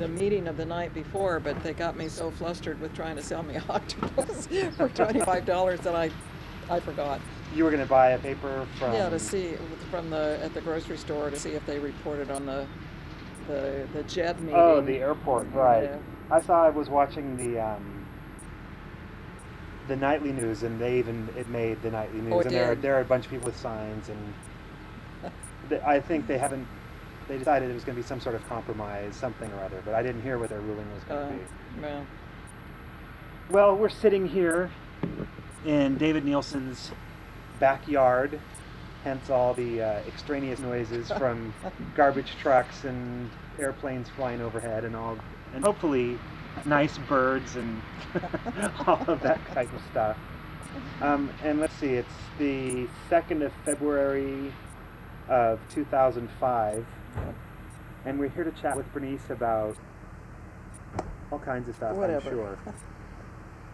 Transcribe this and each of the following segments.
the meeting of the night before, but they got me so flustered with trying to sell me octopus for $25 that I forgot. You were going to buy a paper from... Yeah, to see from at the grocery store to see if they reported on the JED meeting. Oh, the airport, right. Yeah. I was watching the nightly news, and it made the nightly news. Oh, it and did. there are a bunch of people with signs, and I think they decided it was going to be some sort of compromise, something or other, but I didn't hear what their ruling was going to be. Well, Well, we're sitting here in David Nielsen's backyard, hence all the extraneous noises from garbage trucks and airplanes flying overhead and hopefully nice birds and all of that type of stuff. And let's see, it's the 2nd of February of 2005, and we're here to chat with Bernice about all kinds of stuff, whatever.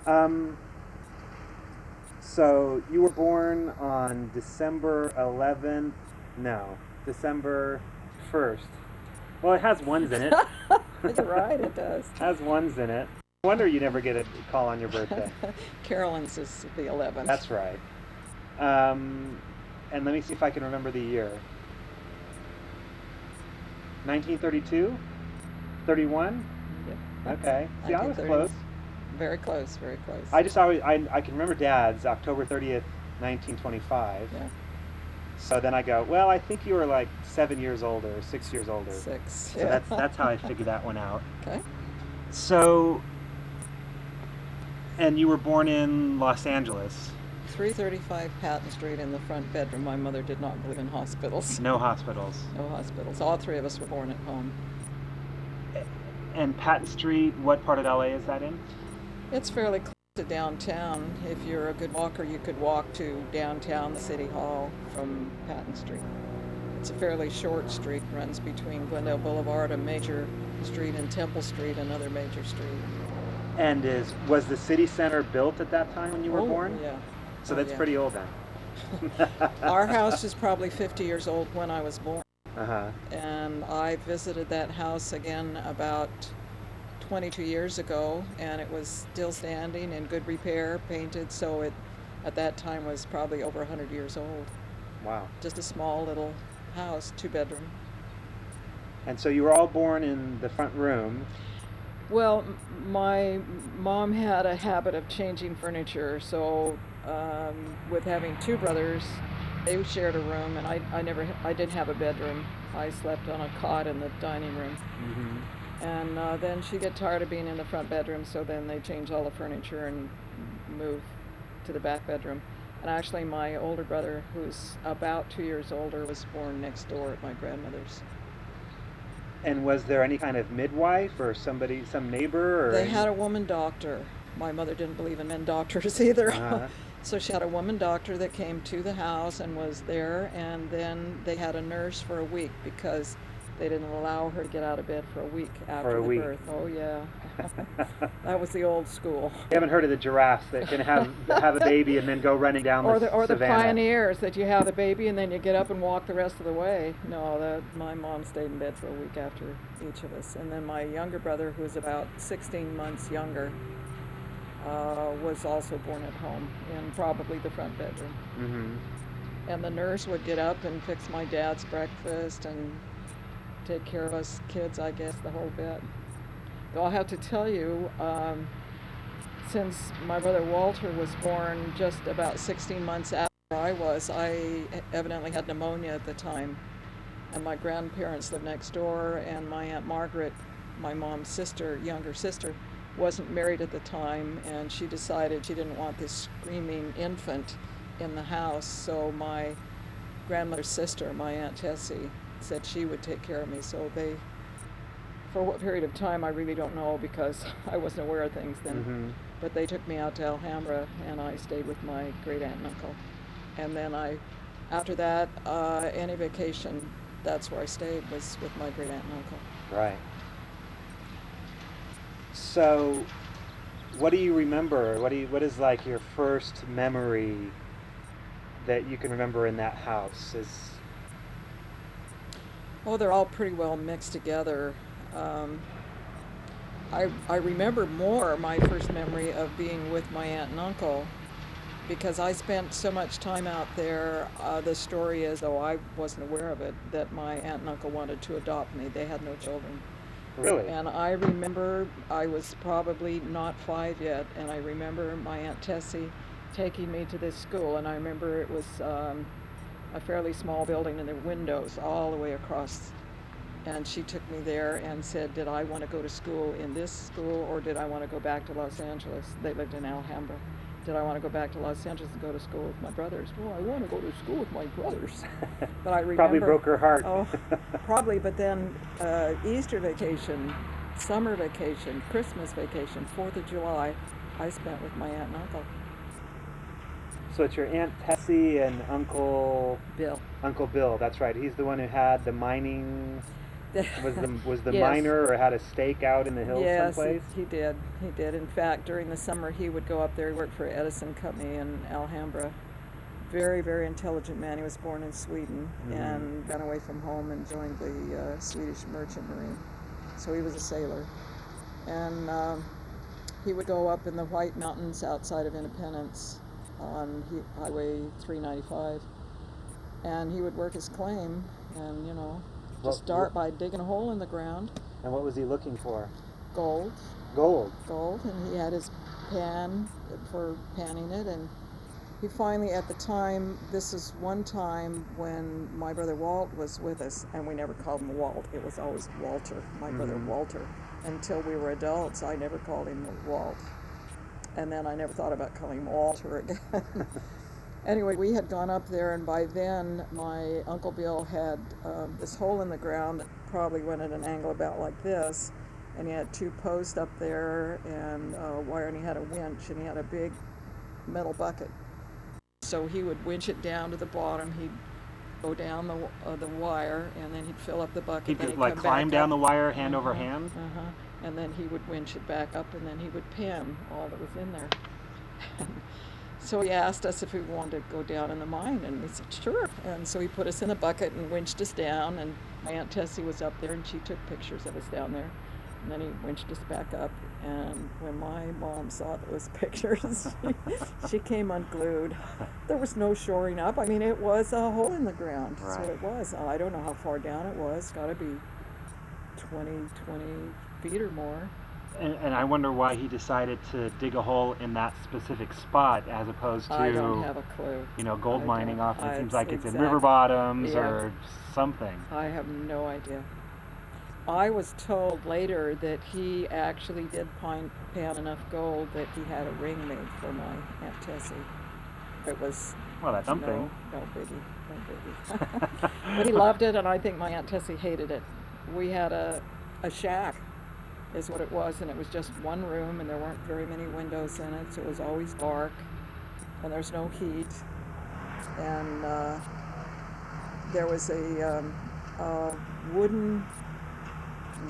I'm sure. So you were born on December 1st. Well, it has ones in it. You're right, it does. It has ones in it. No wonder you never get a call on your birthday. Carolyn's is the 11th. That's right. And let me see if I can remember the year. 1932? 31? Yeah. Okay. See, I was 1930. close. Very close, very close. I can remember Dad's, October 30th, 1925. Yeah. So then I go, well, I think you were like 7 years older, or 6 years older. 6. So that's how I figured that one out. Okay. So, and you were born in Los Angeles. 335 Patton Street in the front bedroom. My mother did not believe in hospitals. No hospitals. No hospitals. All 3 of us were born at home. And Patton Street, what part of LA is that in? It's fairly close to downtown. If you're a good walker, you could walk to downtown, the City Hall, from Patton Street. It's a fairly short street, runs between Glendale Boulevard, a major street, and Temple Street, another major street. And was the city center built at that time when you were born? Yeah. So that's pretty old then. Our house is probably 50 years old when I was born. Uh-huh. And I visited that house again about 22 years ago, and it was still standing, in good repair, painted, so it at that time was probably over 100 years old. Wow. Just a small little house, 2-bedroom. And so you were all born in the front room. Well, my mom had a habit of changing furniture, so with having 2 brothers, they shared a room, and I didn't have a bedroom. I slept on a cot in the dining room. Mm-hmm. And then she'd get tired of being in the front bedroom, so then they changed all the furniture and moved to the back bedroom. And actually, my older brother, who's about 2 years older, was born next door at my grandmother's. And was there any kind of midwife or some neighbor? Or They had a woman doctor. My mother didn't believe in men doctors either. Uh-huh. So she had a woman doctor that came to the house and was there, and then they had a nurse for a week because they didn't allow her to get out of bed for a week after the birth. Oh, yeah. That was the old school. You haven't heard of the giraffes that can have a baby and then go running down or the the savannah. pioneers that you have the baby and then you get up and walk the rest of the way. No, my mom stayed in bed for a week after each of us. And then my younger brother, who was about 16 months younger, was also born at home in probably the front bedroom. Mm-hmm. And the nurse would get up and fix my dad's breakfast and take care of us kids, I guess, the whole bit. Though I'll have to tell you, since my brother Walter was born just about 16 months after I evidently had pneumonia at the time. And my grandparents lived next door, and my Aunt Margaret, my mom's sister, younger sister, wasn't married at the time, and she decided she didn't want this screaming infant in the house. So my grandmother's sister, my Aunt Tessie, said she would take care of me. So they, for what period of time, I really don't know because I wasn't aware of things then. Mm-hmm. But they took me out to Alhambra, and I stayed with my great aunt and uncle. And then after that, any vacation, that's where I stayed, was with my great aunt and uncle. Right. So, what do you remember? What is like your first memory that you can remember in that house? Oh, they're all pretty well mixed together. I remember more my first memory of being with my aunt and uncle because I spent so much time out there. The story is, though I wasn't aware of it, that my aunt and uncle wanted to adopt me. They had no children. Really? And I remember I was probably not 5 yet, and I remember my Aunt Tessie taking me to this school, and I remember it was a fairly small building, and there were windows all the way across. And she took me there and said, did I want to go to school in this school, or did I want to go back to Los Angeles? They lived in Alhambra. Did I want to go back to Los Angeles and go to school with my brothers? Well, I want to go to school with my brothers. But I remember... Probably broke her heart. Oh, probably. But then Easter vacation, summer vacation, Christmas vacation, 4th of July, I spent with my aunt and uncle. So it's your Aunt Tessie and Uncle Bill. Uncle Bill, that's right. He's the one who had the mining... Was the Yes. miner or had a stake out in the hills someplace? Yes, he did. He did. In fact, during the summer, he would go up there. He worked for Edison Company in Alhambra. Very, very intelligent man. He was born in Sweden and ran away from home and joined the Swedish Merchant Marine. So he was a sailor. And he would go up in the White Mountains outside of Independence on Highway 395. And he would work his claim and, just start by digging a hole in the ground. And what was he looking for? Gold. Gold. And he had his pan for panning it, and he finally, at the time, this is one time when my brother Walt was with us, and we never called him Walt. It was always Walter, my brother Walter. Until we were adults, I never called him Walt. And then I never thought about calling him Walter again. Anyway, we had gone up there, and by then my Uncle Bill had this hole in the ground that probably went at an angle about like this, and he had 2 posts up there and a wire, and he had a winch, and he had a big metal bucket. So he would winch it down to the bottom. He'd go down the wire, and then he'd fill up the bucket. He'd then like come climb back down up. the wire hand over hand? And then he would winch it back up, and then he would pin all that was in there. So he asked us if we wanted to go down in the mine, and we said, sure. And so he put us in a bucket and winched us down, and my Aunt Tessie was up there, and she took pictures of us down there. And then he winched us back up, and when my mom saw those pictures, she came unglued. There was no shoring up. I mean, it was a hole in the ground. That's what it was. I don't know how far down it was. Got to be 20 feet or more. And I wonder why he decided to dig a hole in that specific spot as opposed to, I don't have a clue. Gold mining often. It seems like it's in exactly. river bottoms or something. I have no idea. I was told later that he actually did pan enough gold that he had a ring made for my Aunt Tessie. It was... Well, that's something. No biggie. But he loved it, and I think my Aunt Tessie hated it. We had a shack, is what it was, and it was just one room, and there weren't very many windows in it, so it was always dark, and there's no heat. And there was a wooden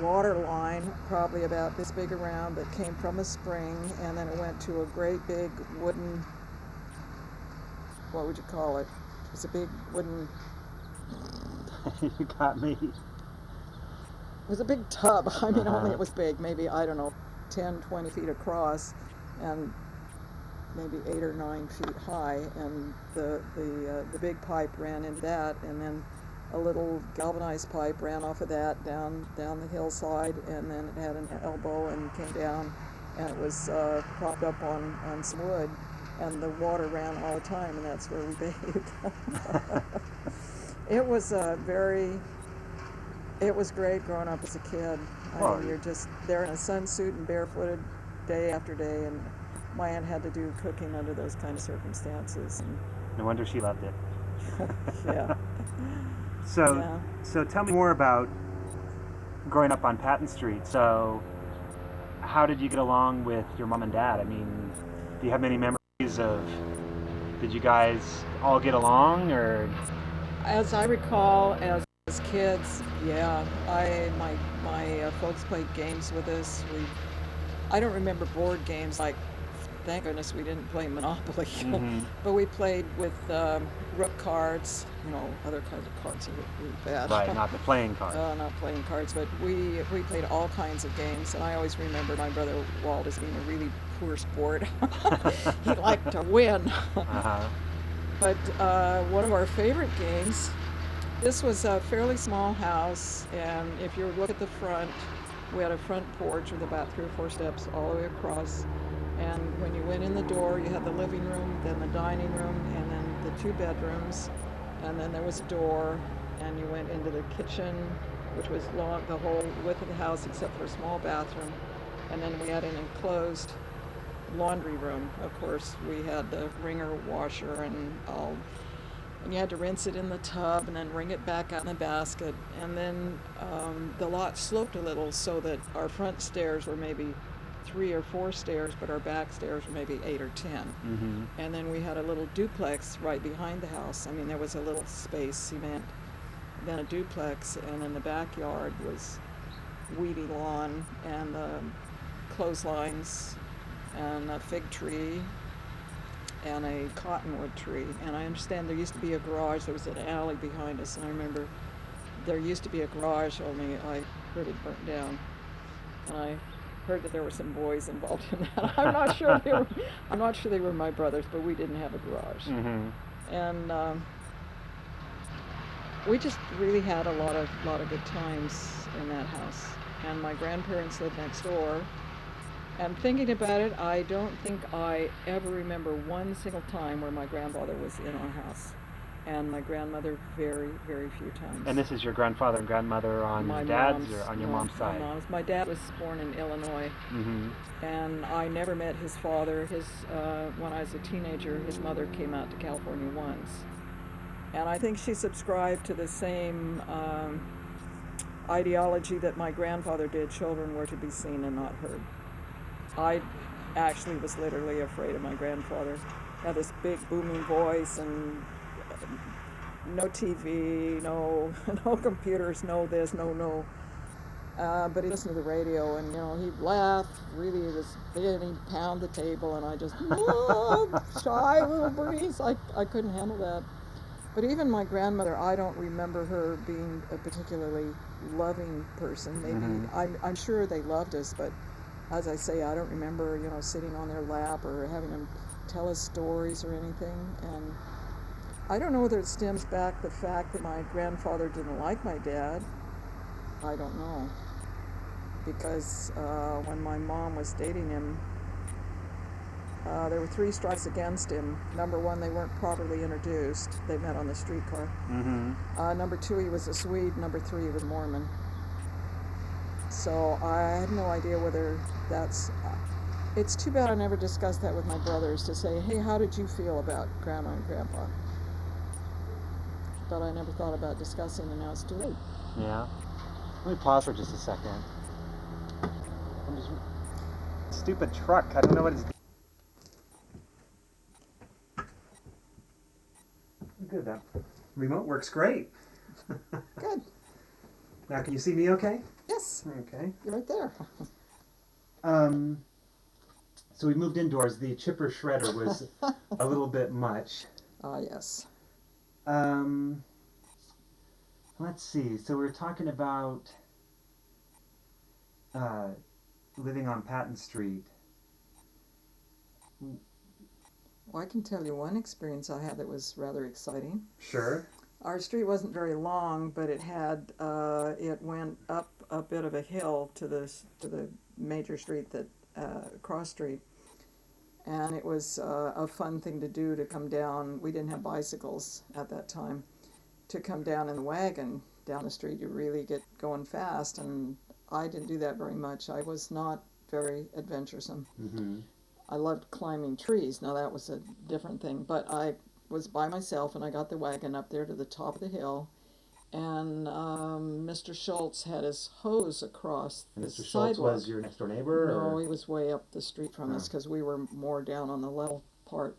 water line, probably about this big around, that came from a spring, and then it went to a great big wooden, what would you call it? It was a big wooden... You got me. It was a big tub. I mean, only it was big, maybe, I don't know, 10, 20 feet across, and maybe 8 or 9 feet high, and the big pipe ran into that, and then a little galvanized pipe ran off of that down the hillside, and then it had an elbow and came down, and it was propped up on some wood, and the water ran all the time, and that's where we bathed. It was it was great growing up as a kid. I mean, you're just there in a sunsuit and barefooted day after day, and my aunt had to do cooking under those kind of circumstances. And no wonder she loved it. Yeah. So tell me more about growing up on Patton Street. So how did you get along with your mom and dad? I mean, do you have many memories of, did you guys all get along, or? As I recall, as kids, yeah, my folks played games with us. I don't remember board games like Thank goodness we didn't play Monopoly. Mm-hmm. But we played with rook cards, other kinds of cards that were really bad. Right, not the playing card. Not playing cards, but we played all kinds of games, and I always remember my brother Walt as being a really poor sport. He liked to win. Uh-huh. But one of our favorite games, this was a fairly small house, and if you look at the front, we had a front porch with about 3 or 4 steps all the way across. And when you went in the door, you had the living room, then the dining room, and then the 2 bedrooms. And then there was a door, and you went into the kitchen, which was long, the whole width of the house except for a small bathroom. And then we had an enclosed laundry room. Of course, we had the wringer washer and all. And you had to rinse it in the tub and then wring it back out in the basket. And then the lot sloped a little so that our front stairs were maybe 3 or 4 stairs, but our back stairs were maybe 8 or 10. Mm-hmm. And then we had a little duplex right behind the house. I mean, there was a little space, cement, then a duplex, and in the backyard was weedy lawn and clotheslines and a fig tree and a cottonwood tree. And I understand there used to be a garage. There was an alley behind us, and I remember there used to be a garage, only I heard it burnt down. And I heard that there were some boys involved in that. I'm not sure they were my brothers, but we didn't have a garage. Mm-hmm. And we just really had a lot of good times in that house. And my grandparents lived next door. And thinking about it, I don't think I ever remember one single time where my grandfather was in our house. And my grandmother very, very few times. And this is your grandfather and grandmother on your dad's or on your mom's side? My dad was born in Illinois. Mm-hmm. And I never met his father. When I was a teenager, his mother came out to California once. And I think she subscribed to the same ideology that my grandfather did. Children were to be seen and not heard. I actually was literally afraid of my grandfather. He had this big booming voice and no TV, no computers, no this, no. But he listened to the radio, and he'd laugh. Really, it was big, and he'd pound the table, and I just, shy little Bernice. I couldn't handle that. But even my grandmother, I don't remember her being a particularly loving person. Maybe I'm sure they loved us, but as I say, I don't remember sitting on their lap or having them tell us stories or anything. And I don't know whether it stems back the fact that my grandfather didn't like my dad. I don't know. Because when my mom was dating him, there were 3 strikes against him. Number 1, they weren't properly introduced. They met on the streetcar. Mm-hmm. Number 2, he was a Swede. Number 3, he was Mormon. So I had no idea whether that's... it's too bad I never discussed that with my brothers to say, hey, how did you feel about Grandma and Grandpa? But I never thought about discussing, and now it's too late. Yeah. Let me pause for just a second. Stupid truck. I don't know what it's... Good. That remote works great. Good. Now, can you see me okay? Yes. Okay. You're right there. So we moved indoors. The chipper shredder was a little bit much. Yes. Let's see. So we were talking about living on Patton Street. Well, I can tell you one experience I had that was rather exciting. Sure. Our street wasn't very long, but it had it went up a bit of a hill to the major street, that cross street, and it was a fun thing to do, to come down. We didn't have bicycles at that time. To come down in the wagon down the street, you really get going fast, and I didn't do that very much. I was not very adventuresome. Mm-hmm. I loved climbing trees. Now that was a different thing, but I was by myself, and I got the wagon up there to the top of the hill, and Mr. Schultz had his hose across the Mr. Schultz sidewalk. was your next door neighbor? No, or? he was way up the street from us, because we were more down on the level part.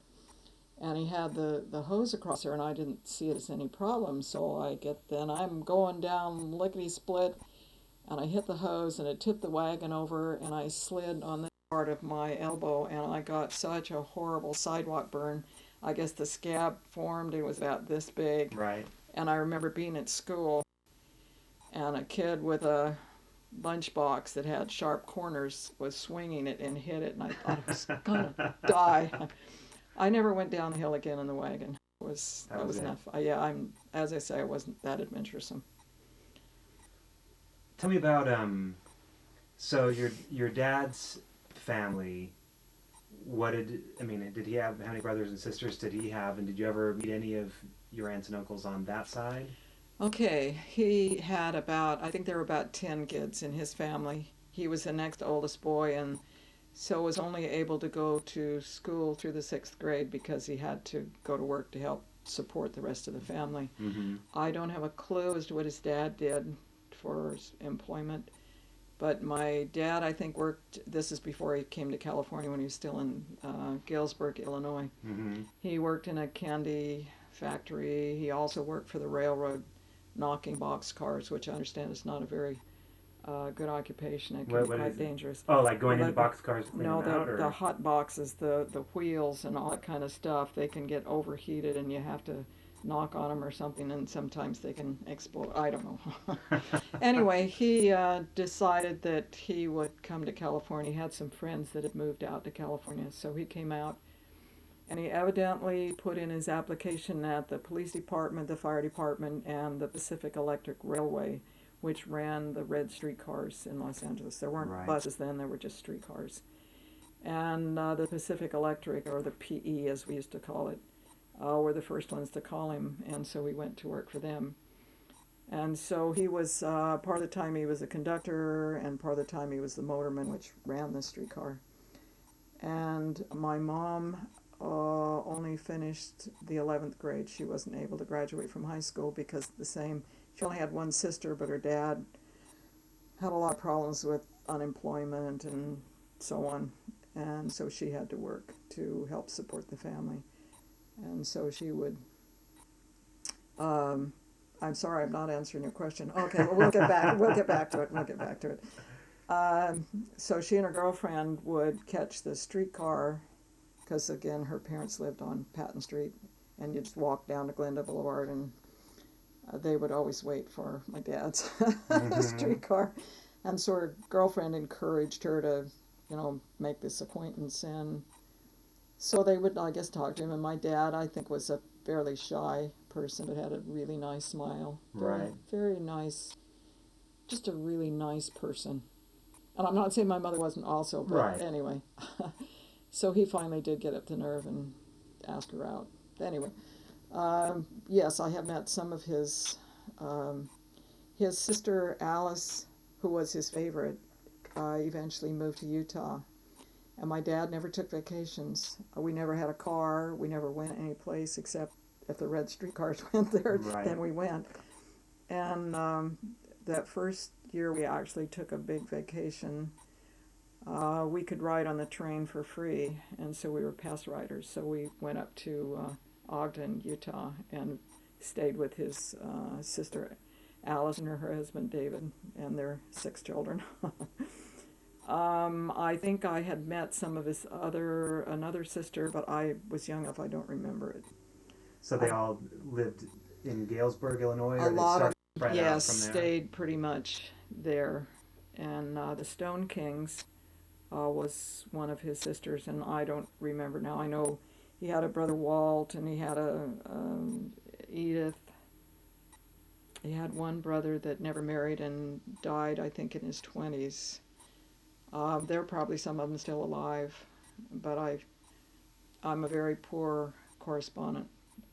And he had the hose across there, and I didn't see it as any problem. So I'm going down lickety split, and I hit the hose, and it tipped the wagon over, and I slid on the part of my elbow, and I got such a horrible sidewalk burn. I guess the scab formed. It was about this big. Right. And I remember being at school, and a kid with a lunchbox that had sharp corners was swinging it and hit it, and I thought I was gonna die. I never went down the hill again in the wagon. That was it. enough. Yeah, as I say, I wasn't that adventuresome. Tell me about so your dad's family. Did he have, how many brothers and sisters did he have, and did you ever meet any of your aunts and uncles on that side? Okay, he had about, I think there were about 10 kids in his family. He was the next oldest boy, and so was only able to go to school through the sixth grade because he had to go to work to help support the rest of the family. Mm-hmm. I don't have a clue as to what his dad did for employment, but my dad, I think, worked, this is before he came to California when he was still in Galesburg, Illinois. Mm-hmm. He worked in a candy factory. He also worked for the railroad knocking boxcars, which I understand is not a very good occupation. It can be quite dangerous. Oh, like going Well, into boxcars to clean No, them out, or? the hot boxes, the wheels and all that kind of stuff, they can get overheated and you have to knock on them or something, and sometimes they can explode. I don't know. Anyway, he decided that he would come to California. He had some friends that had moved out to California, so he came out. And he evidently put in his application at the police department, the fire department, and the Pacific Electric Railway, which ran the red streetcars in Los Angeles. There weren't Right. buses then, there were just streetcars. And the Pacific Electric, or the PE as we used to call it, were the first ones to call him, and so he went to work for them. And so he was, part of the time he was a conductor, and part of the time he was the motorman, which ran the streetcar. And my mom only finished the 11th grade. She wasn't able to graduate from high school because she only had one sister, but her dad had a lot of problems with unemployment and so on. And so she had to work to help support the family. And so she would, I'm sorry, I'm not answering your question. Okay, well, we'll get back to it. So she and her girlfriend would catch the streetcar, because again her parents lived on Patton Street, and you'd just walk down to Glenda Boulevard, and they would always wait for my dad's streetcar. And so her girlfriend encouraged her to, make this acquaintance, and so they would, I guess, talk to him. And my dad, I think, was a fairly shy person, but had a really nice smile. Right. Very nice, just a really nice person. And I'm not saying my mother wasn't also, but Right. Anyway. So he finally did get up the nerve and ask her out. Anyway, yes, I have met some of his sister Alice, who was his favorite, eventually moved to Utah. And my dad never took vacations. We never had a car. We never went any place except if the red streetcars went there, Right. then we went. And that first year we actually took a big vacation. We could ride on the train for free, and so we were pass riders. So we went up to Ogden, Utah, and stayed with his sister Alice and her husband David and their 6 children. I think I had met some of another sister, but I was young enough I don't remember it. So they all lived in Galesburg, Illinois, A or lot they of spread yes, out from there? stayed pretty much there. And the Stone Kings was one of his sisters, and I don't remember now. I know he had a brother Walt, and he had a Edith. He had one brother that never married and died, I think, in his 20s. There are probably some of them still alive, but I'm a very poor correspondent,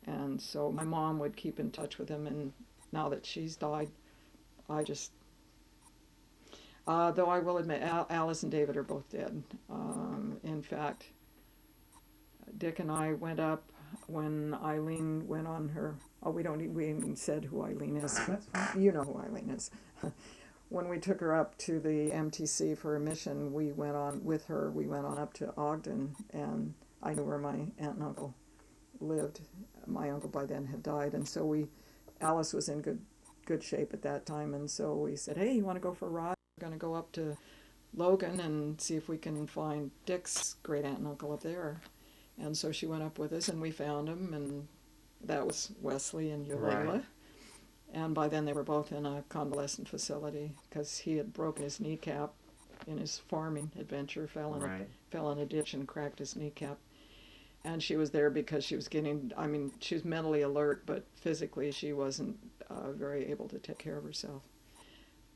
and so my mom would keep in touch with him, and now that she's died, I just, though I will admit, Alice and David are both dead. In fact, Dick and I went up when Eileen went on her, we even said who Eileen is. That's fine. You know who Eileen is. When we took her up to the MTC for a mission, we went on up to Ogden, and I knew where my aunt and uncle lived. My uncle by then had died, and so Alice was in good shape at that time, and so we said, hey, you want to go for a ride? We're going to go up to Logan and see if we can find Dick's great aunt and uncle up there. And so she went up with us, and we found him, and that was Wesley and Right. Eula. And by then they were both in a convalescent facility because he had broken his kneecap in his farming adventure, Right. fell in a ditch and cracked his kneecap. And she was there because she was getting, I mean, she was mentally alert, but physically she wasn't very able to take care of herself.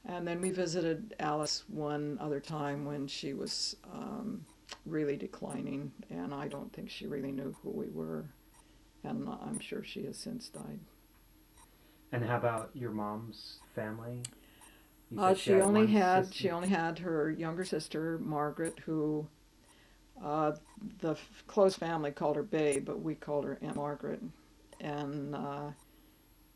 And then we visited Alice one other time when she was really declining, and I don't think she really knew who we were, and I'm sure she has since died. And how about your mom's family? You said she She had only one had sister. she only had her younger sister Margaret, who uh, the close family called her Babe, but we called her Aunt Margaret, and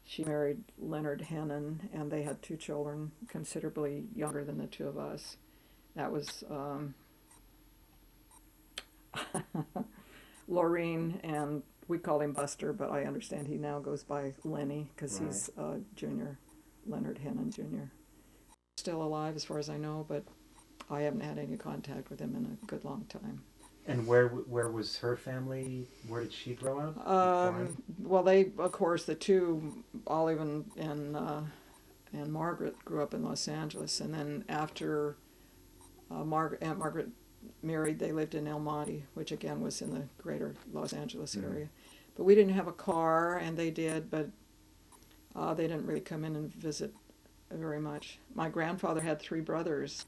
she married Leonard Hennon, and they had two children, considerably younger than the two of us. That was Laureen, and we call him Buster, but I understand he now goes by Lenny because Right. he's Junior, Leonard Hennon Jr. Still alive as far as I know, but I haven't had any contact with him in a good long time. And where was her family? Where did she grow up? Born? Well, they, of course, the two, Olive and Margaret, grew up in Los Angeles, and then after Aunt Margaret married, they lived in El Monte, which again was in the greater Los Angeles Mm. area. But we didn't have a car, and they did, but they didn't really come in and visit very much. My grandfather had three brothers,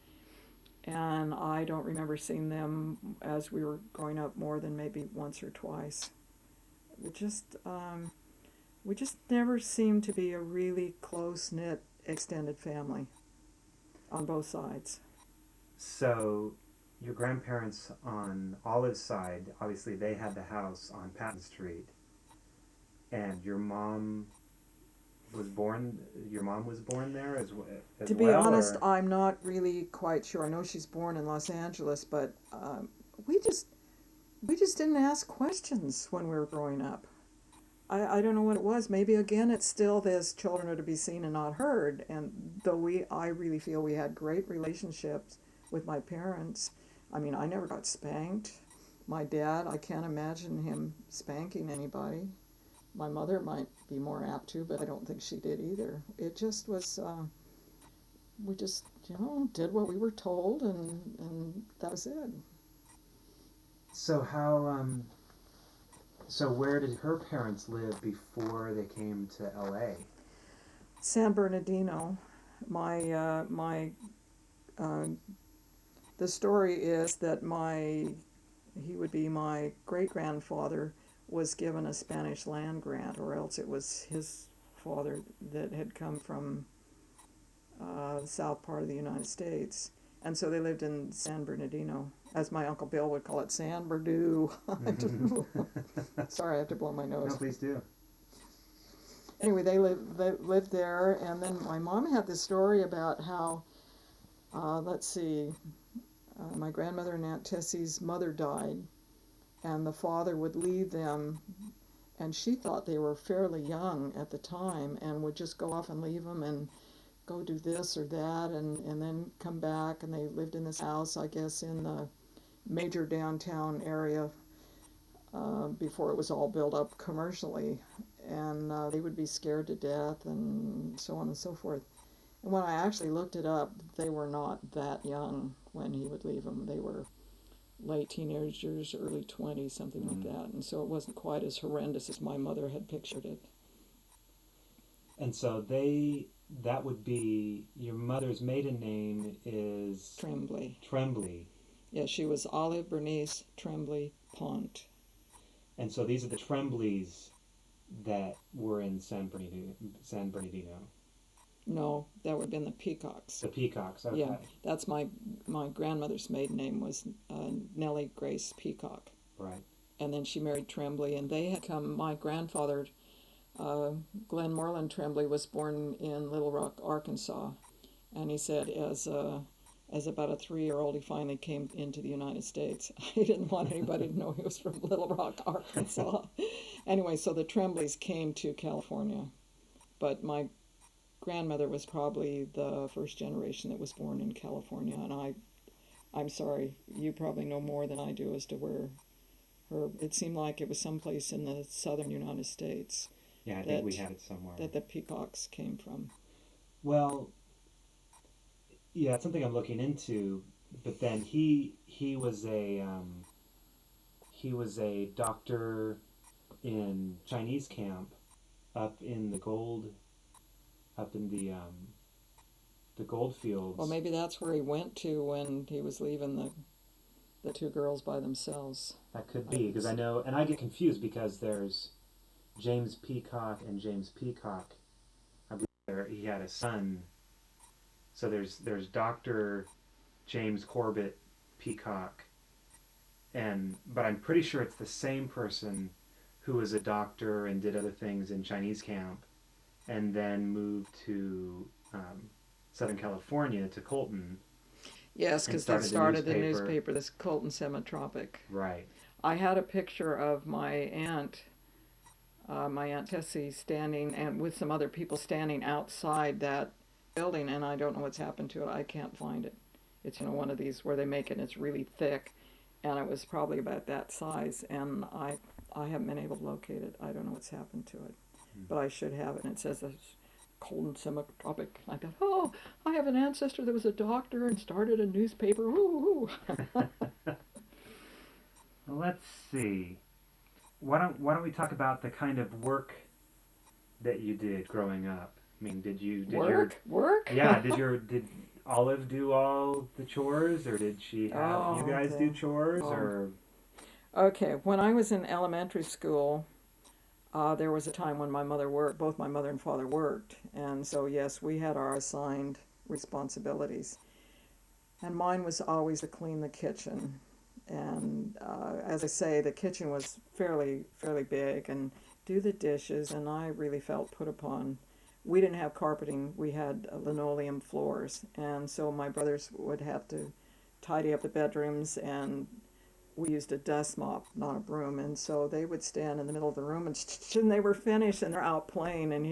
and I don't remember seeing them as we were growing up more than maybe once or twice. It just we just never seemed to be a really close knit extended family on both sides. So, your grandparents on Olive's side, obviously they had the house on Patton Street, and your mom was born. Your mom was born there as To be well, honest, or I'm not really quite sure. I know she's born in Los Angeles, but we just we just didn't ask questions when we were growing up. I don't know what it was. Maybe again, it's still this children are to be seen and not heard. And though I really feel we had great relationships with my parents. I mean, I never got spanked. My dad, I can't imagine him spanking anybody. My mother might be more apt to, but I don't think she did either. It just was, we just, did what we were told, and that was it. so so where did her parents live before they came to L.A.? San Bernardino, my uh, the story is that he would be my great grandfather was given a Spanish land grant, or else it was his father that had come from the south part of the United States. And so they lived in San Bernardino, as my Uncle Bill would call it, San Berdoo. Sorry, I have to blow my No, nose. please do. Anyway, they lived there, and then my mom had this story about how, let's see, my grandmother and Aunt Tessie's mother died, and the father would leave them, and she thought they were fairly young at the time, and would just go off and leave them and go do this or that, and then come back, and they lived in this house, I guess, in the major downtown area before it was all built up commercially, and they would be scared to death, and so on and so forth. And when I actually looked it up, they were not that young when he would leave them. They were late teenagers, early 20s, something like Mm. that. And so it wasn't quite as horrendous as my mother had pictured it. And so that would be your mother's maiden name is Tremblay. Tremblay. Yeah, she was Olive Bernice Tremblay Pont. And so these are the Tremblays that were in San Bernardino. San Bernardino. No, that would have been the Peacocks. The Peacocks. Okay. Yeah, that's my grandmother's maiden name was Nellie Grace Peacock. Right. And then she married Tremblay, and they had come. My grandfather, uh, Glenn Moreland Tremblay, was born in Little Rock, Arkansas, and he said as about a 3-year-old he finally came into the United States. He didn't want anybody to know he was from Little Rock, Arkansas. Anyway, so the Tremblays came to California, but my grandmother was probably the first generation that was born in California, and I'm sorry, you probably know more than I do as to where her. It seemed like it was someplace in the southern United States Yeah, I think we that had it somewhere. that the peacocks came from. Well, yeah, it's something I'm looking into. But then he was a doctor in Chinese camp up in the gold Well, fields. maybe that's where he went to when he was leaving the two girls by themselves. That could I be because was, I know, and I get confused because there's James Peacock and James Peacock. I believe he had a son. So there's Doctor James Corbett Peacock, and but I'm pretty sure it's the same person who was a doctor and did other things in Chinese camp, and then moved to Southern California to Colton yes, and because they started the started the newspaper. newspaper, this Colton Semitropic. Right. I had a picture of my aunt Tessie standing and with some other people standing outside that building, and I don't know what's happened to it. I can't find it. It's one of these where they make it and it's really thick, and it was probably about that size, and I haven't been able to locate it. I don't know what's happened to it, but I should have it. And it says this Colton Semitropic. I thought, oh, I have an ancestor that was a doctor and started a newspaper. Ooh. Well, let's see. Why don't we talk about the kind of work that you did growing up? I mean, did your Work? yeah did Olive do all the chores, or did she have you Oh, guys do okay. chores, Oh, or okay. When I was in elementary school, there was a time when both my mother and father worked, and so yes, we had our assigned responsibilities. And mine was always to clean the kitchen. And as I say, the kitchen was fairly big, and do the dishes. And I really felt put upon. We didn't have carpeting; we had linoleum floors, and so my brothers would have to tidy up the bedrooms, and we used a dust mop, not a broom, and so they would stand in the middle of the room and they were finished and they're out playing. And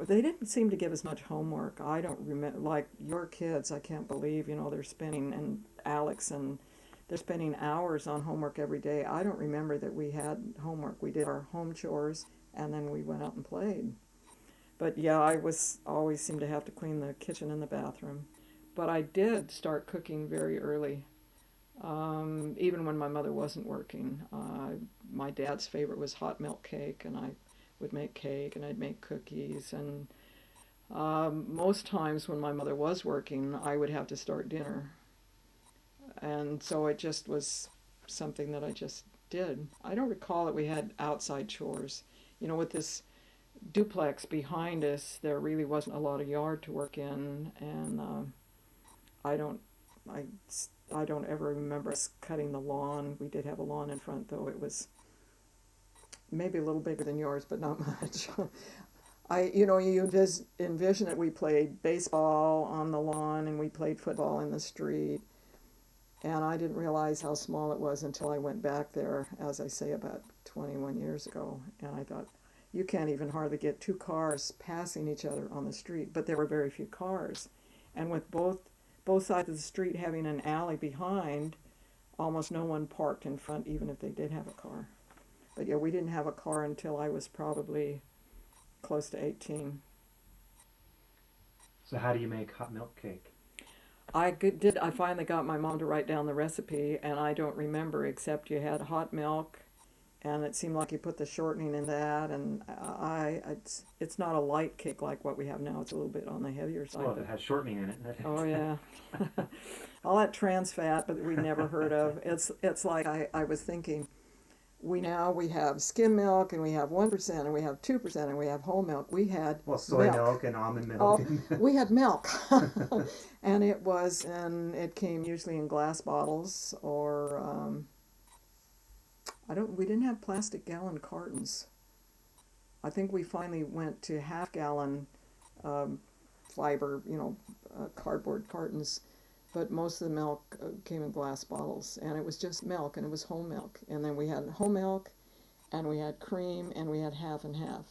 they didn't seem to give us much homework. I don't remember, like your kids, I can't believe, they're spending, and Alex, and they're spending hours on homework every day. I don't remember that we had homework. We did our home chores and then we went out and played. But yeah, I was always seemed to have to clean the kitchen and the bathroom. But I did start cooking very early, even when my mother wasn't working. My dad's favorite was hot milk cake, and I would make cake and I'd make cookies. And most times when my mother was working, I would have to start dinner. And so it just was something that I just did. I don't recall that we had outside chores. With this duplex behind us, there really wasn't a lot of yard to work in, and I don't, I, I don't ever remember us cutting the lawn. We did have a lawn in front, though it was maybe a little bigger than yours, but not much. You just envision it. We played baseball on the lawn and we played football in the street. And I didn't realize how small it was until I went back there, as I say, about 21 years ago. And I thought, you can't even hardly get two cars passing each other on the street. But there were very few cars. And with both sides of the street having an alley behind, almost no one parked in front, even if they did have a car. But yeah, we didn't have a car until I was probably close to 18. so how do you make hot milk cake? I finally got my mom to write down the recipe, and I don't remember except you had hot milk, and it seemed like you put the shortening in that, and it's not a light cake like what we have now. It's a little bit on the heavier side, Well, if it but has shortening in it, oh yeah, all that trans fat, but we never heard of. It's like I was thinking. We have skim milk, and we have 1%, and we have 2%, and we have whole milk. We had well, soy milk. milk and almond milk. Oh, we had milk, and it came usually in glass bottles, or I don't. We didn't have plastic gallon cartons. I think we finally went to half gallon um, fiber, cardboard cartons. But most of the milk came in glass bottles, and it was just milk, and it was whole milk. And then we had whole milk, and we had cream, and we had half and half.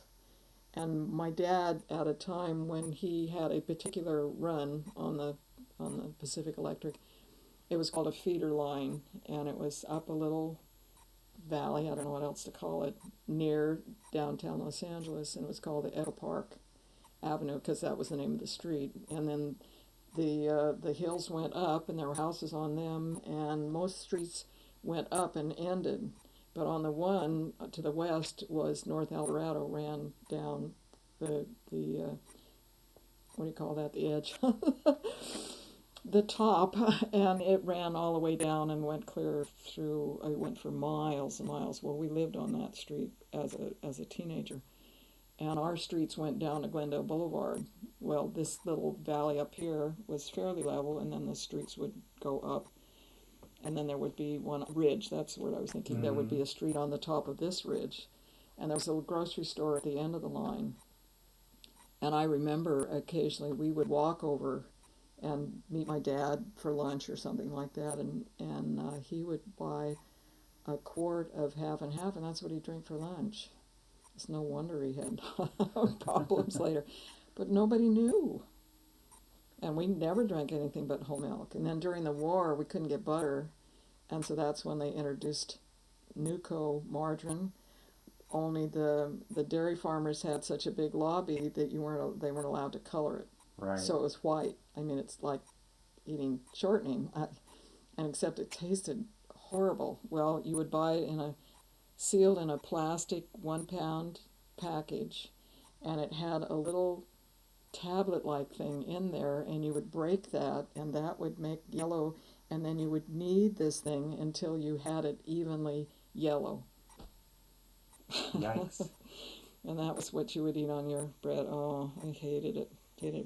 And my dad, at a time when he had a particular run on the Pacific Electric, It was called a feeder line, and it was up a little valley, I don't know what else to call it, near downtown Los Angeles, and it was called the Echo Park Avenue because that was the name of the street. And then the hills went up, and there were houses on them, and most streets went up and ended. But on the one to the west was North Alvarado, ran down the what do you call that, the edge, the top, and it ran all the way down and went clear through. It went for miles and miles. Well, we lived on that street as a teenager, and our streets went down to Glendale Boulevard. Well, this little valley up here was fairly level, and then the streets would go up, and then there would be one ridge. That's the word I was thinking. Mm-hmm. There would be a street on the top of this ridge, and there was a little grocery store at the end of the line. And I remember occasionally we would walk over and meet my dad for lunch or something like that, and he would buy a quart of half and half, and that's what he'd drink for lunch. It's no wonder he had problems later. But nobody knew. And we never drank anything but whole milk. And then during the war, we couldn't get butter, and so that's when they introduced Nuco margarine. Only the dairy farmers had such a big lobby that they weren't allowed to color it. Right. So it was white. I mean, it's like eating shortening, and except it tasted horrible. Well, you would buy it sealed in a plastic 1 pound package, and it had a little tablet-like thing in there, and you would break that, and that would make yellow, and then you would knead this thing until you had it evenly yellow. Yikes. And that was what you would eat on your bread. Oh, I hated it,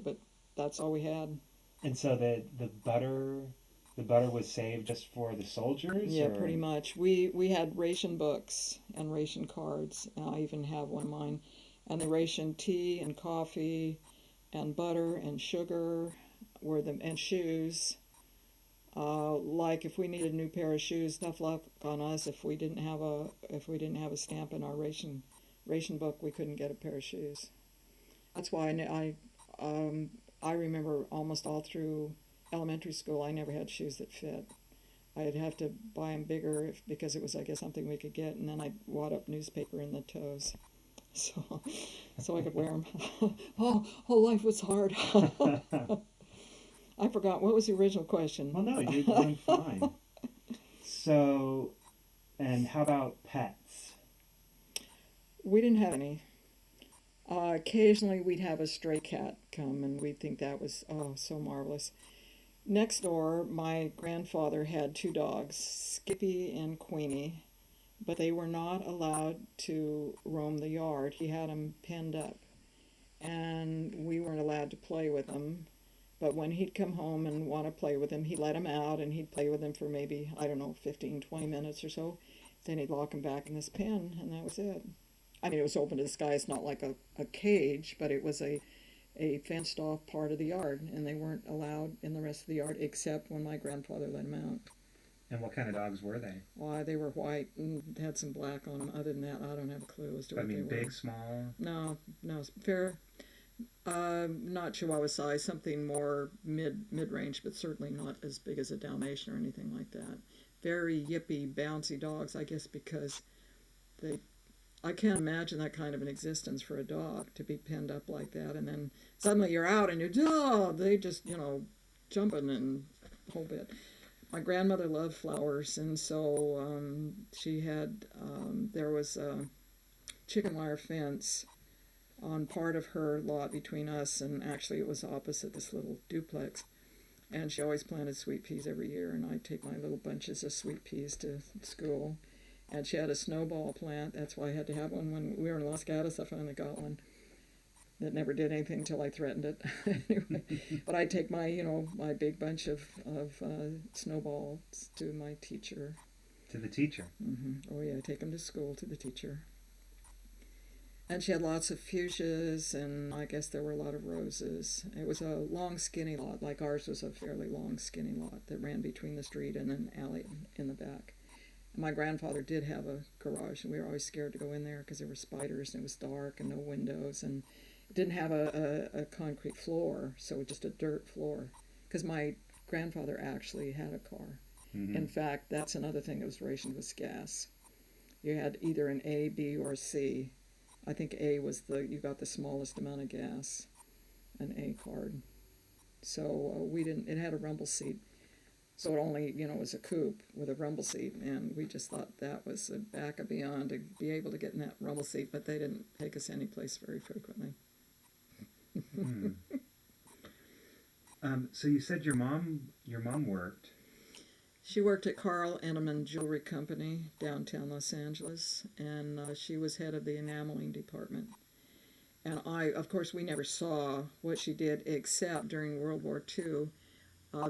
but that's all we had. And so the butter was saved just for the soldiers? Yeah, or? pretty much. We had ration books and ration cards. I even have one of mine. And the ration tea and coffee and butter and sugar and shoes. Like if we needed a new pair of shoes, tough luck on us. If we didn't have a stamp in our ration book, we couldn't get a pair of shoes. That's why I remember almost all through elementary school, I never had shoes that fit. I'd have to buy them bigger because it was, I guess, something we could get, and then I'd wad up newspaper in the toes, so I could wear them. Whole life was hard. I forgot, what was the original question? Well, no, you're doing fine. So, and how about pets? We didn't have any. Occasionally we'd have a stray cat come, and we'd think that was, so marvelous. Next door, my grandfather had 2 dogs, Skippy and Queenie, but they were not allowed to roam the yard. He had them penned up, and we weren't allowed to play with them. But when he'd come home and want to play with them, he'd let them out, and he'd play with them for maybe, 15, 20 minutes or so. Then he'd lock them back in this pen, and that was it. I mean, it was open to the sky. It's not like a cage, but it was a fenced-off part of the yard, and they weren't allowed in the rest of the yard except when my grandfather let them out. And what kind of dogs were they? Why, they were white and had some black on them. Other than that, I don't have a clue as to what they were. Big, small? No, fair. Not Chihuahua size, something more mid-range, but certainly not as big as a Dalmatian or anything like that. Very yippy, bouncy dogs, I guess, because I can't imagine that kind of an existence for a dog to be pinned up like that, and then suddenly you're out and they just, jumping and a whole bit. My grandmother loved flowers, and so she had, there was a chicken wire fence on part of her lot between us, and actually it was opposite this little duplex. And she always planted sweet peas every year, and I'd take my little bunches of sweet peas to school. And she had a snowball plant. That's why I had to have one when we were in Los Gatos. I finally got one that never did anything until I threatened it. Anyway, but I'd take my big bunch of snowballs to my teacher. To the teacher? Mm-hmm. Oh yeah, I'd take them to school to the teacher. And she had lots of fuchsias, and I guess there were a lot of roses. It was a long, skinny lot, like ours was a fairly long, skinny lot that ran between the street and an alley in the back. And my grandfather did have a garage, and we were always scared to go in there because there were spiders, and it was dark and no windows, and it didn't have a concrete floor, so just a dirt floor. Because my grandfather actually had a car. Mm-hmm. In fact, that's another thing that was rationed was gas. You had either an A, B, or C. I think A was you got the smallest amount of gas, an A card. So we didn't. It had a rumble seat, so it only was a coupe with a rumble seat, and we just thought that was a back of beyond to be able to get in that rumble seat. But they didn't take us anyplace very frequently. Hmm. So you said your mom worked. She worked at Carl Eneman Jewelry Company downtown Los Angeles, and she was head of the enameling department. And of course, we never saw what she did except during World War II.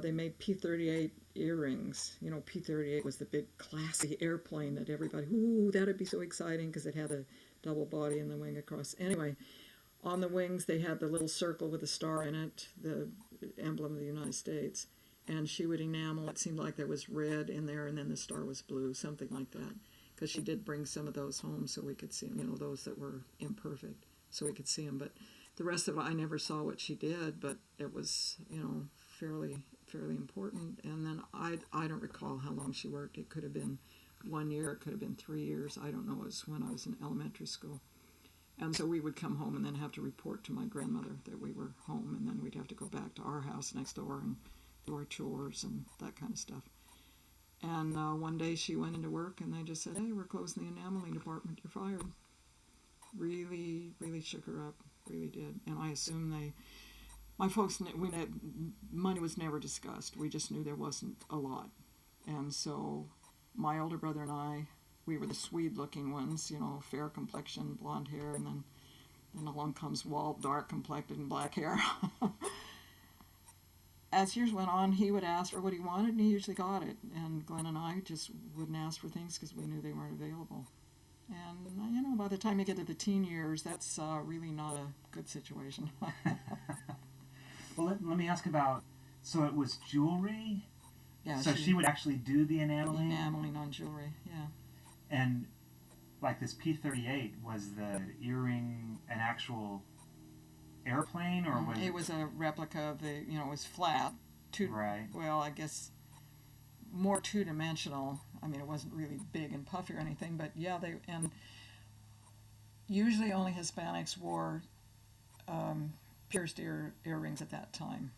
They made P-38 earrings. P-38 was the big classy airplane that everybody, ooh, that'd be so exciting because it had a double body and the wing across. Anyway, on the wings they had the little circle with a star in it, the emblem of the United States. And she would enamel. It seemed like there was red in there, and then the star was blue, something like that. Because she did bring some of those home so we could see them, those that were imperfect, so we could see them. But the rest of it, I never saw what she did, but it was, fairly important. And then I don't recall how long she worked. It could have been 1 year, it could have been 3 years. I don't know. It was when I was in elementary school. And so we would come home and then have to report to my grandmother that we were home, and then we'd have to go back to our house next door and do our chores and that kind of stuff. And one day she went into work and they just said, "Hey, we're closing the enameling department, you're fired." Really, really shook her up, really did. And I assume my folks, money was never discussed. We just knew there wasn't a lot. And so my older brother and I, we were the Swede-looking ones, fair complexion, blonde hair, and then along comes Walt, dark complected and black hair. As years went on, he would ask for what he wanted, and he usually got it. And Glenn and I just wouldn't ask for things because we knew they weren't available. And, by the time you get to the teen years, that's really not a good situation. Well, let me ask about, so it was jewelry? Yeah. So she would actually do the enameling? Enameling on jewelry, yeah. And, like this P-38, was the earring an actual airplane, or was it was a replica of it was flat. Right. Well, I guess more two-dimensional. I mean, it wasn't really big and puffy or anything, but yeah, and usually only Hispanics wore pierced earrings at that time.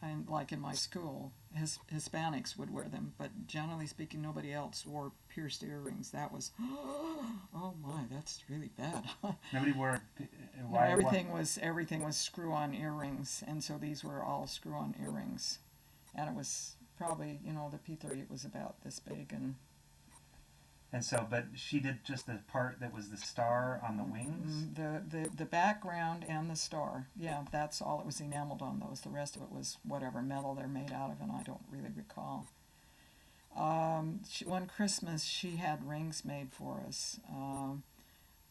And like in my school, Hispanics would wear them, but generally speaking, nobody else wore pierced earrings. That was, oh my, that's really bad. Nobody wore. Why, everything was screw-on earrings, and so these were all screw-on earrings, and it was probably the P-38 was about this big, and so, but she did just the part that was the star on the wings? The background and the star. Yeah, that's all it was enameled on those. The rest of it was whatever metal they're made out of, and I don't really recall. One Christmas, she had rings made for us.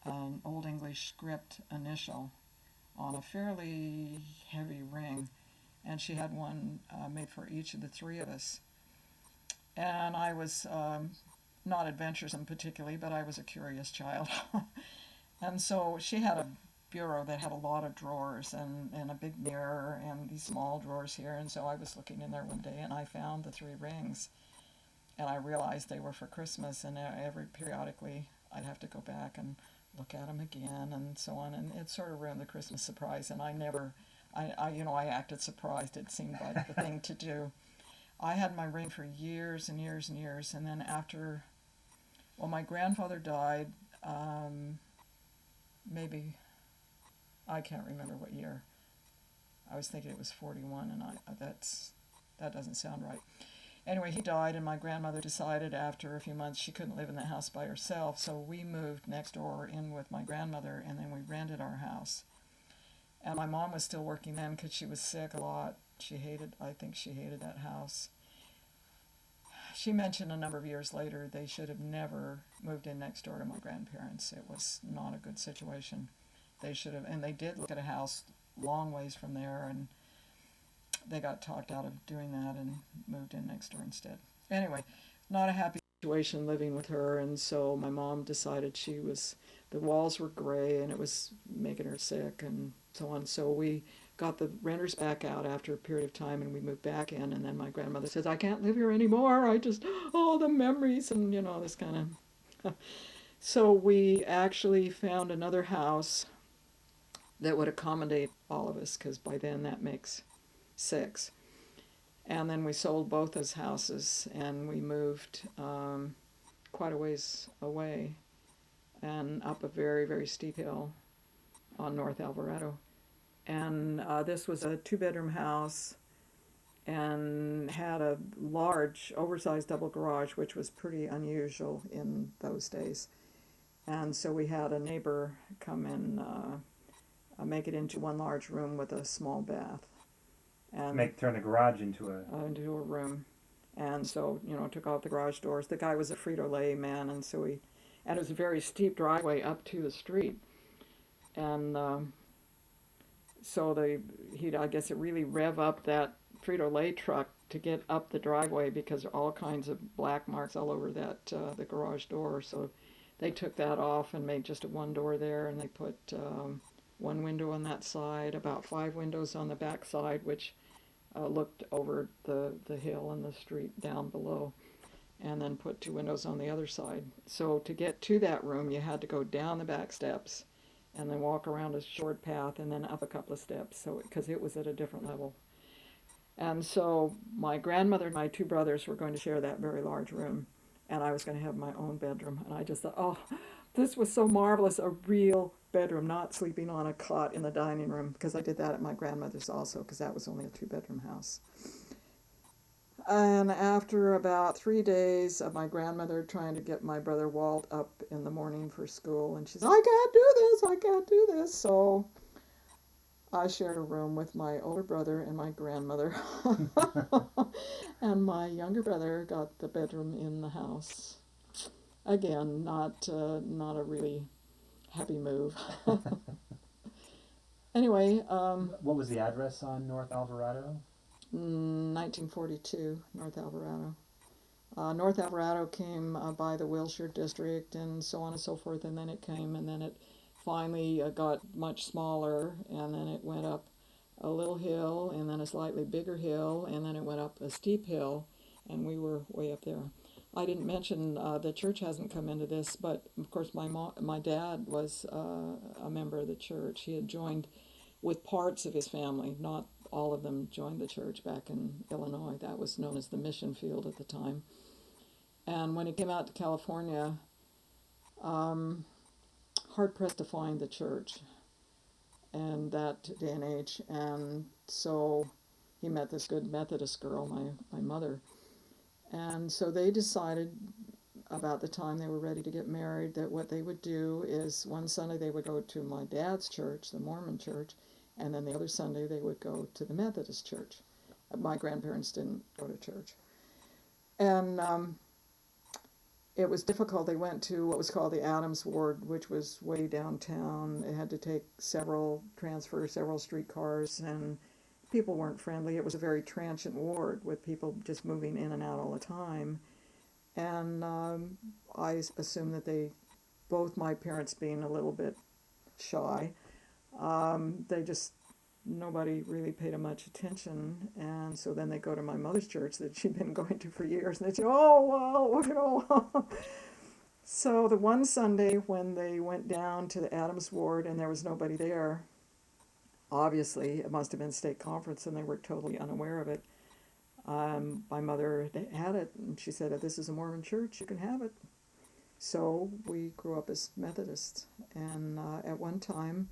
An Old English script initial on a fairly heavy ring, and she had one made for each of the three of us. And I was not adventuresome particularly, but I was a curious child. And so she had a bureau that had a lot of drawers and a big mirror and these small drawers here, and so I was looking in there one day and I found the three rings, and I realized they were for Christmas, and periodically I'd have to go back and look at them again and so on, and it sort of ruined the Christmas surprise, and I acted surprised. It seemed like the thing to do. I had my ring for years and years and years, and then after, my grandfather died, maybe, I can't remember what year. I was thinking it was 41, and that doesn't sound right. Anyway, he died, and my grandmother decided after a few months she couldn't live in the house by herself, so we moved next door in with my grandmother, and then we rented our house. And my mom was still working then because she was sick a lot. I think she hated that house. She mentioned a number of years later they should have never moved in next door to my grandparents. It was not a good situation. They should have, and they did look at a house long ways from there, and they got talked out of doing that and moved in next door instead. Anyway, not a happy situation living with her, and so my mom decided the walls were gray and it was making her sick and so on. So we got the renters back out after a period of time, and we moved back in. And then my grandmother says, I can't live here anymore. I just, all the memories and, this kind of. So we actually found another house that would accommodate all of us, because by then that makes six. And then we sold both those houses and we moved quite a ways away and up a very, very steep hill on North Alvarado. And this was a two-bedroom house and had a large, oversized double garage, which was pretty unusual in those days. And so we had a neighbor come and make it into one large room with a small bath. And turn the garage into into a room. And so, took out the garage doors. The guy was a Frito-Lay man, and and it was a very steep driveway up to the street. And so I guess it really rev up that Frito-Lay truck to get up the driveway, because there are all kinds of black marks all over that the garage door. So they took that off and made just a one door there, and they put one window on that side, about 5 windows on the back side, which looked over the hill and the street down below, and then put 2 windows on the other side. So to get to that room, you had to go down the back steps and then walk around a short path and then up a couple of steps, so because it was at a different level. And so my grandmother and my 2 brothers were going to share that very large room, and I was going to have my own bedroom. And I just thought, oh, this was so marvelous, a real bedroom, not sleeping on a cot in the dining room, because I did that at my grandmother's also, because that was only a 2-bedroom house. And after about 3 days of my grandmother trying to get my brother Walt up in the morning for school, and she said, I can't do this. So I shared a room with my older brother and my grandmother. And my younger brother got the bedroom in the house. Again, not a really happy move. Anyway, What was the address on North Alvarado? 1942, North Alvarado. North Alvarado came by the Wilshire district and so on and so forth, and then it finally got much smaller, and then it went up a little hill, and then a slightly bigger hill, and then it went up a steep hill, and we were way up there. I didn't mention the church hasn't come into this, but of course my dad was a member of the church. He had joined with parts of his family, not all of them joined the church back in Illinois. That was known as the mission field at the time. And when he came out to California, hard pressed to find the church in that day and age. And so he met this good Methodist girl, my mother. And so they decided about the time they were ready to get married that what they would do is one Sunday they would go to my dad's church, the Mormon church, and then the other Sunday they would go to the Methodist church. My grandparents didn't go to church. And it was difficult. They went to what was called the Adams Ward, which was way downtown. They had to take several streetcars, and people weren't friendly. It was a very transient ward with people just moving in and out all the time. And I assume that both my parents being a little bit shy, nobody really paid them much attention. And so then they go to my mother's church that she'd been going to for years, and they say, oh, well, So the one Sunday when they went down to the Adams Ward and there was nobody there, obviously it must have been state conference and they were totally unaware of it. My mother had it, and she said, this is a Mormon church, you can have it. So we grew up as Methodists, and at one time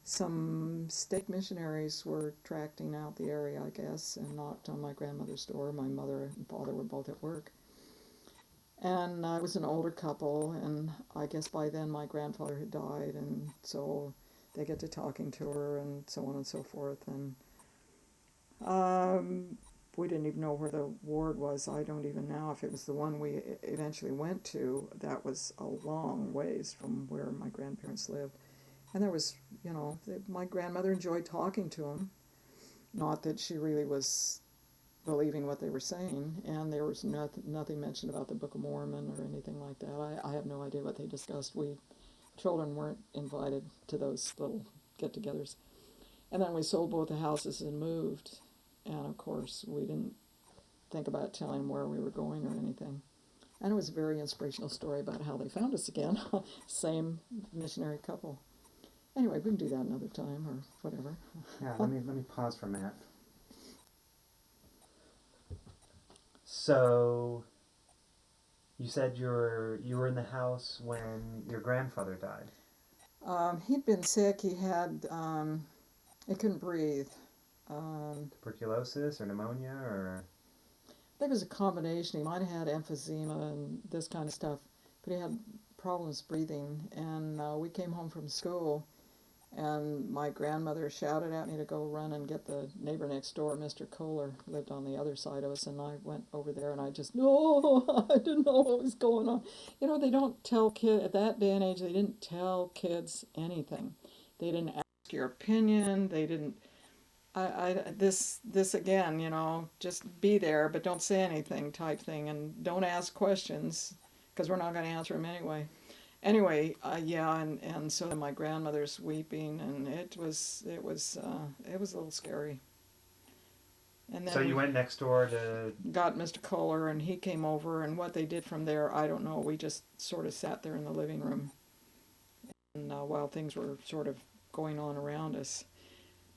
some stake missionaries were tracting out the area, I guess, and knocked on my grandmother's door. My mother and father were both at work. And I was an older couple, and I guess by then my grandfather had died, and so they get to talking to her and so on and so forth. And we didn't even know where the ward was. I don't even know if it was the one we eventually went to. That was a long ways from where my grandparents lived. And there was, my grandmother enjoyed talking to them. Not that she really was believing what they were saying, and there was nothing mentioned about the Book of Mormon or anything like that. I have no idea what they discussed. We children weren't invited to those little get-togethers. And then we sold both the houses and moved. And of course, we didn't think about telling them where we were going or anything. And it was a very inspirational story about how they found us again. Same missionary couple. Anyway, we can do that another time or whatever. Yeah, let me pause for a minute. So, you said you were in the house when your grandfather died. He'd been sick. He couldn't breathe. Tuberculosis or pneumonia or? There was a combination. He might have had emphysema and this kind of stuff, but he had problems breathing. And we came home from school, and my grandmother shouted at me to go run and get the neighbor next door. Mr. Kohler lived on the other side of us, and I went over there, and I just, no, I didn't know what was going on. You know, they don't tell kids, at that day and age, they didn't tell kids anything. They didn't ask your opinion. They didn't, this again, you know, just be there, but don't say anything type thing, and don't ask questions, because we're not going to answer them anyway. Anyway, yeah, and so my grandmother's weeping, and it was a little scary. And then So you went next door to? got Mr. Kohler, and he came over, and what they did from there, I don't know. We just sort of sat there in the living room, and while things were sort of going on around us.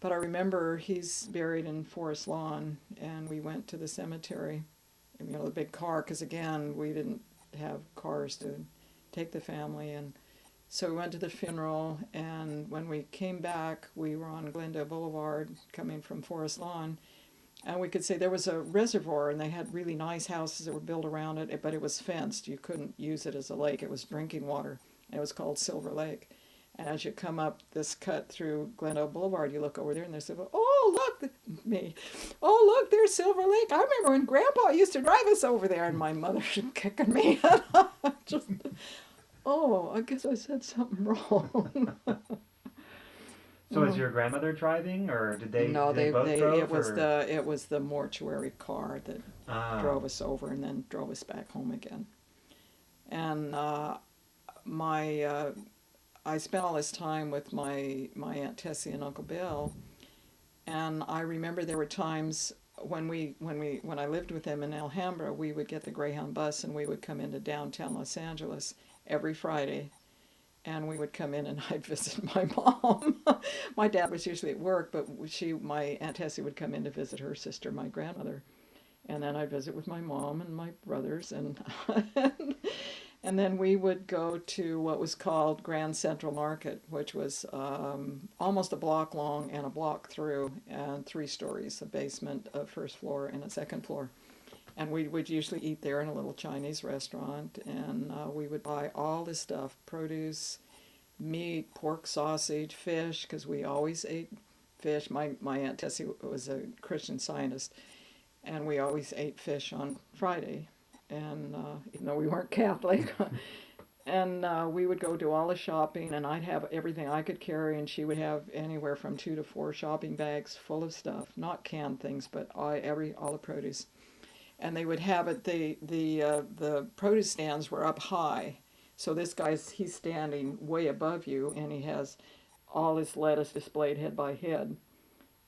But I remember he's buried in Forest Lawn, and we went to the cemetery, you know, the big car, because again, we didn't have cars to take the family, and so we went to the funeral, and when we came back, we were on Glendale Boulevard coming from Forest Lawn, and we could say there was a reservoir, and they had really nice houses that were built around it, but it was fenced. You couldn't use it as a lake. It was drinking water. It was called Silver Lake. And as you come up this cut through Glendale Boulevard, you look over there, and there's oh, look, me. Oh, look, there's Silver Lake. I remember when Grandpa used to drive us over there, and my mother's kicking me. Just, oh, I guess I said something wrong. So was your grandmother driving, or did they? No, did they both drove, it was the mortuary car that drove us over and then drove us back home again. And I spent all this time with my Aunt Tessie and Uncle Bill, and I remember there were times when I lived with them in Alhambra, we would get the Greyhound bus and we would come into downtown Los Angeles every Friday, and we would come in and I'd visit my mom. My dad was usually at work, but my Aunt Tessie would come in to visit her sister, my grandmother, and then I'd visit with my mom and my brothers, and and then we would go to what was called Grand Central Market, which was almost a block long and a block through, and 3 stories, a basement, a first floor, and a second floor. And we would usually eat there in a little Chinese restaurant, and we would buy all this stuff, produce, meat, pork, sausage, fish, because we always ate fish. My Aunt Tessie was a Christian Scientist, and we always ate fish on Friday. And even though we weren't Catholic, and we would go do all the shopping, and I'd have everything I could carry, and she would have anywhere from 2 to 4 shopping bags full of stuff, not canned things, but all the produce. And they would have it. The produce stands were up high, so he's standing way above you, and he has all this lettuce displayed head by head.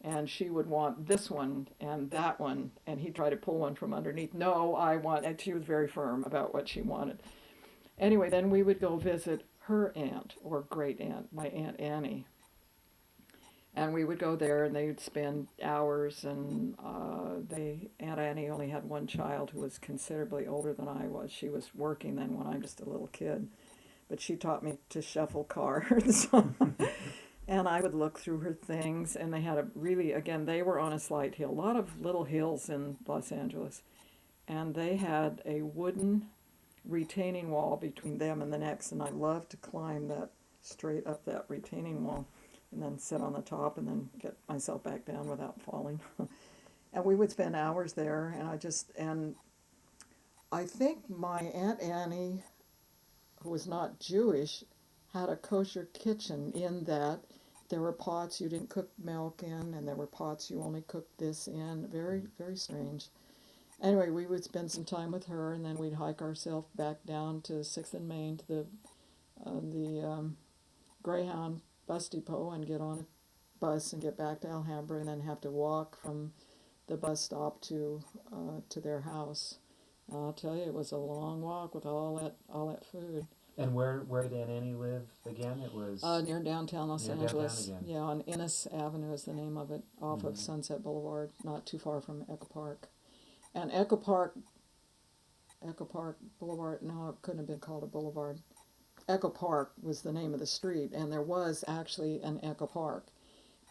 And she would want this one and that one, and he'd try to pull one from underneath. No, I want, and she was very firm about what she wanted. Anyway, then we would go visit her aunt, or great aunt, my Aunt Annie. And we would go there, and they'd spend hours, and Aunt Annie only had one child who was considerably older than I was. She was working then when I'm just a little kid. But she taught me to shuffle cards. And I would look through her things, and they had they were on a slight hill, a lot of little hills in Los Angeles, and they had a wooden retaining wall between them and the next, and I loved to climb that straight up that retaining wall, and then sit on the top, and then get myself back down without falling. And we would spend hours there, and I think my Aunt Annie, who was not Jewish, had a kosher kitchen in that there were pots you didn't cook milk in, and there were pots you only cooked this in. Very, very strange. Anyway, we would spend some time with her, and then we'd hike ourselves back down to 6th and Main to the Greyhound bus depot and get on bus and get back to Alhambra, and then have to walk from the bus stop to their house. I'll tell you, it was a long walk with all that food. And where did Aunt Annie live again? It was Near downtown Los near downtown Angeles. again. Yeah, on Innes Avenue is the name of it, off of Mhm. Sunset Boulevard, not too far from Echo Park. And Echo Park Boulevard, no, it couldn't have been called a boulevard. Echo Park was the name of the street, and there was actually an Echo Park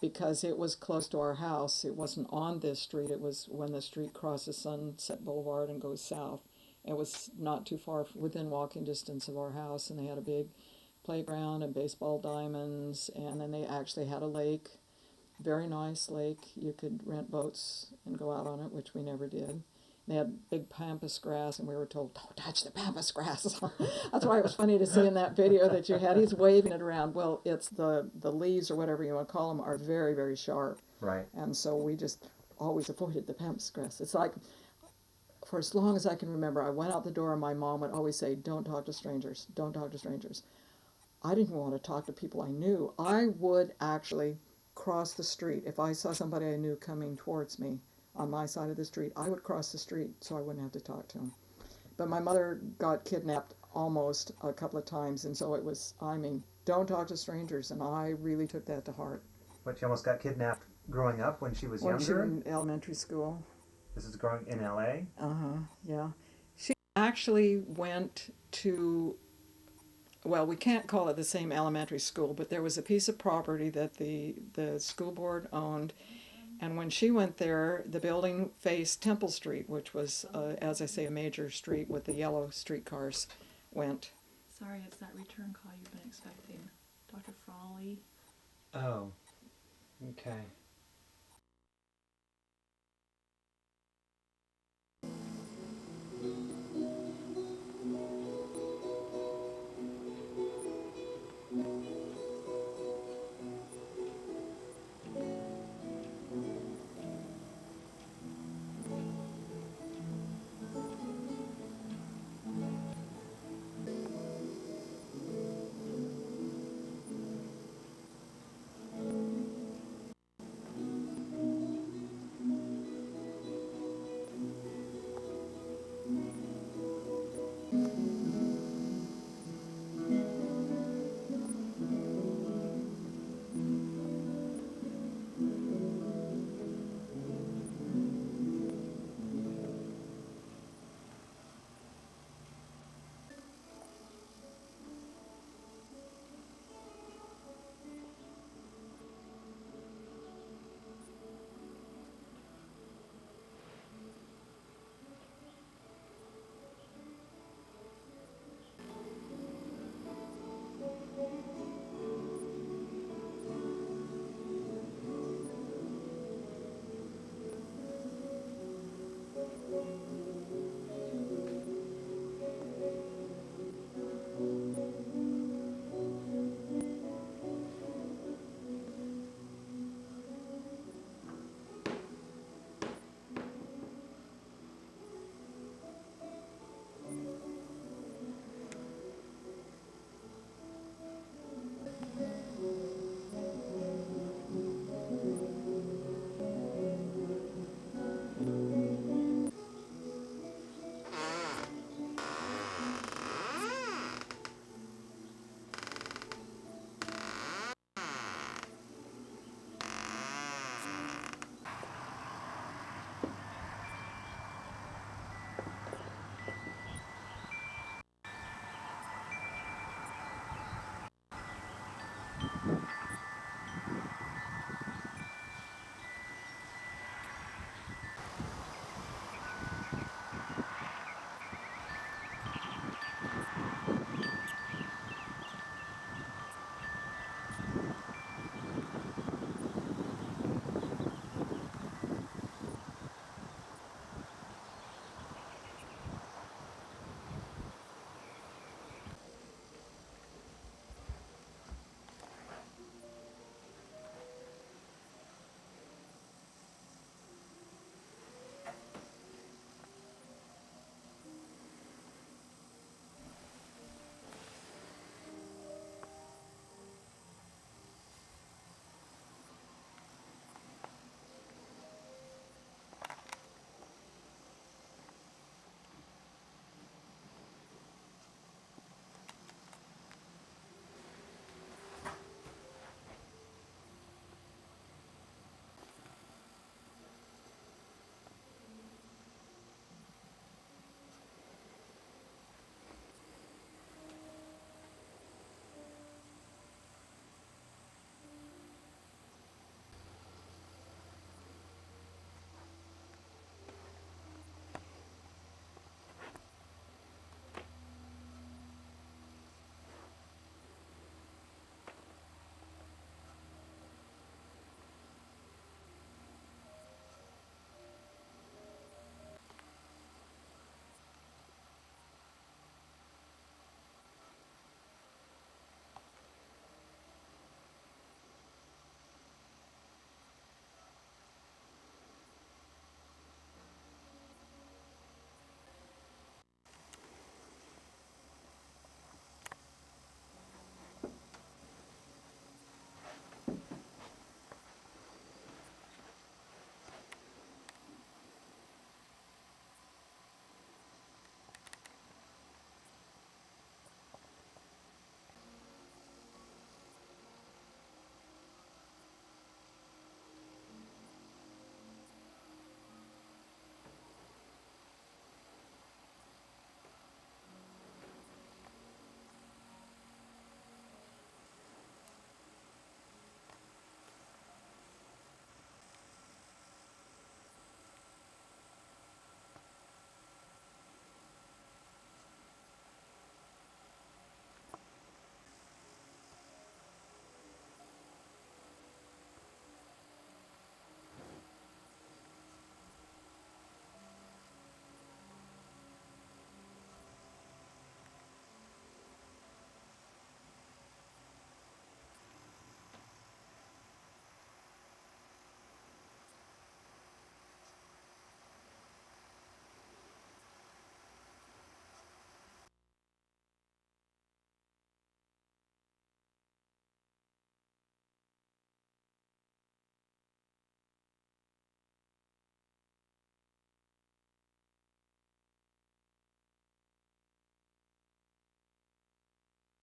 because it was close to our house. It wasn't on this street, it was when the street crosses Sunset Boulevard and goes south. It was not too far within walking distance of our house, and they had a big playground and baseball diamonds, and then they actually had a lake, very nice lake. You could rent boats and go out on it, which we never did. They had big pampas grass, and we were told, "Don't touch the pampas grass." That's why it was funny to see in that video that you had. He's waving it around. Well, it's the leaves or whatever you want to call them are very, very sharp, Right. and so we just always avoided the pampas grass. It's like, for as long as I can remember, I went out the door, and my mom would always say, "Don't talk to strangers. Don't talk to strangers." I didn't want to talk to people I knew. I would actually cross the street. If I saw somebody I knew coming towards me on my side of the street, I would cross the street so I wouldn't have to talk to him. But my mother got kidnapped almost a couple of times, and so it was, I mean, don't talk to strangers, and I really took that to heart. But she almost got kidnapped growing up when she was When she younger. was in elementary school. This is growing in L.A. Yeah. She actually went to, well, we can't call it the same elementary school, but there was a piece of property that the school board owned. And when she went there, the building faced Temple Street, which was, as I say, a major street with the yellow streetcars went. Sorry, it's that return call you've been expecting. Dr. Frawley. Oh. Okay.